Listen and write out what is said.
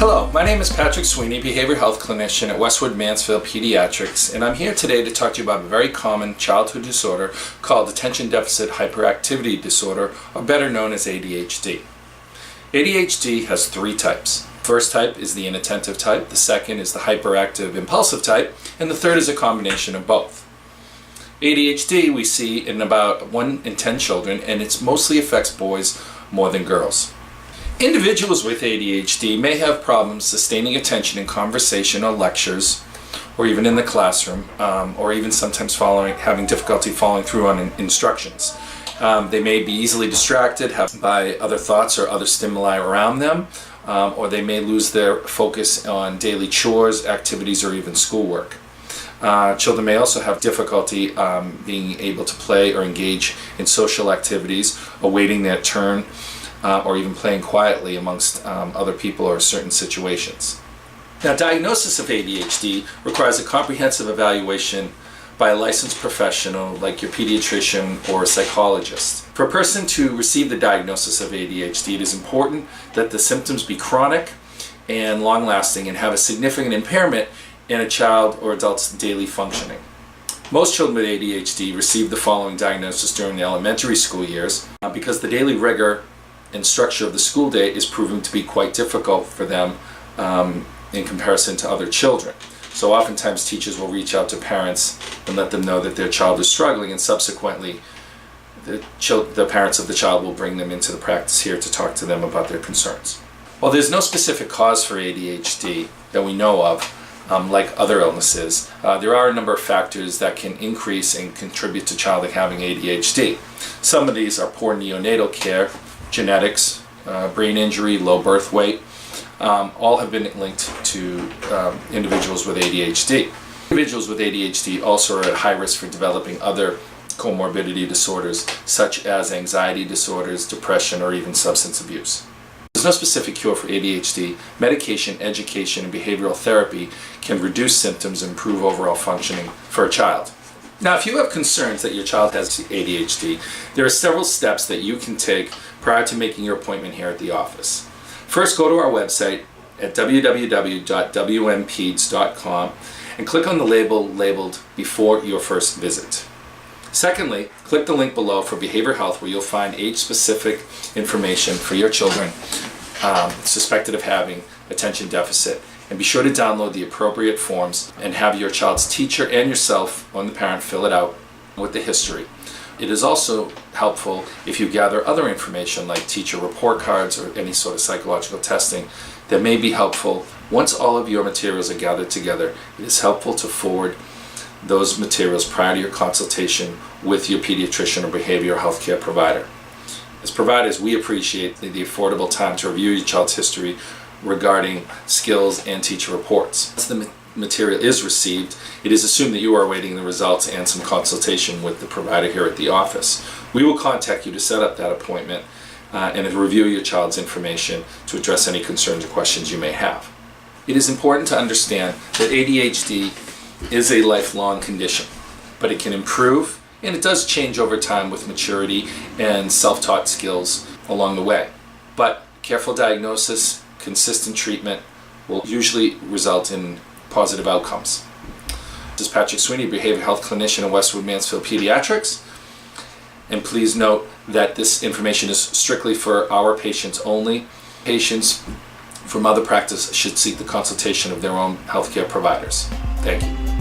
Hello, my name is Patrick Sweeney, Behavioral Health Clinician at Westwood-Mansfield Pediatrics, and I'm here today to talk to you about a very common childhood disorder called Attention Deficit Hyperactivity Disorder, or better known as ADHD. ADHD has three types. First type is the inattentive type, the second is the hyperactive impulsive type, and the third is a combination of both. ADHD we see in about 1 in 10 children, and it mostly affects boys more than girls. Individuals with ADHD may have problems sustaining attention in conversation or lectures, or even in the classroom, or even sometimes having difficulty following through on instructions. They may be easily distracted by other thoughts or other stimuli around them, or they may lose their focus on daily chores, activities, or even schoolwork. Children may also have difficulty being able to play or engage in social activities, awaiting their turn, or even playing quietly amongst other people or certain situations. Now, diagnosis of ADHD requires a comprehensive evaluation by a licensed professional like your pediatrician or a psychologist. For a person to receive the diagnosis of ADHD, it is important that the symptoms be chronic and long-lasting and have a significant impairment in a child or adult's daily functioning. Most children with ADHD receive the following diagnosis during the elementary school years because the daily rigor and structure of the school day is proving to be quite difficult for them in comparison to other children. So oftentimes teachers will reach out to parents and let them know that their child is struggling, and subsequently the parents of the child will bring them into the practice here to talk to them about their concerns. While there's no specific cause for ADHD that we know of, like other illnesses, there are a number of factors that can increase and contribute to child having ADHD. Some of these are poor neonatal care, genetics, brain injury, low birth weight. All have been linked to individuals with ADHD. Individuals with ADHD also are at high risk for developing other comorbidity disorders such as anxiety disorders, depression, or even substance abuse. There's no specific cure for ADHD. Medication, education, and behavioral therapy can reduce symptoms and improve overall functioning for a child. Now, if you have concerns that your child has ADHD, there are several steps that you can take prior to making your appointment here at the office. First, go to our website at www.WMPEDS.com and click on the label labeled Before Your First Visit. Secondly, click the link below for Behavioral Health, where you'll find age-specific information for your children suspected of having attention deficit. And be sure to download the appropriate forms and have your child's teacher and yourself or the parent fill it out with the history. It is also helpful if you gather other information like teacher report cards or any sort of psychological testing that may be helpful. Once all of your materials are gathered together, it is helpful to forward those materials prior to your consultation with your pediatrician or behavioral health care provider. As providers, we appreciate the affordable time to review your child's history regarding skills and teacher reports. Once the material is received, it is assumed that you are awaiting the results and some consultation with the provider here at the office. We will contact you to set up that appointment and review your child's information to address any concerns or questions you may have. It is important to understand that ADHD is a lifelong condition, but it can improve, and it does change over time with maturity and self-taught skills along the way. But careful diagnosis, consistent treatment will usually result in positive outcomes. This is Patrick Sweeney, Behavioral Health Clinician at Westwood-Mansfield Pediatrics. And please note that this information is strictly for our patients only. Patients from other practice should seek the consultation of their own healthcare providers. Thank you.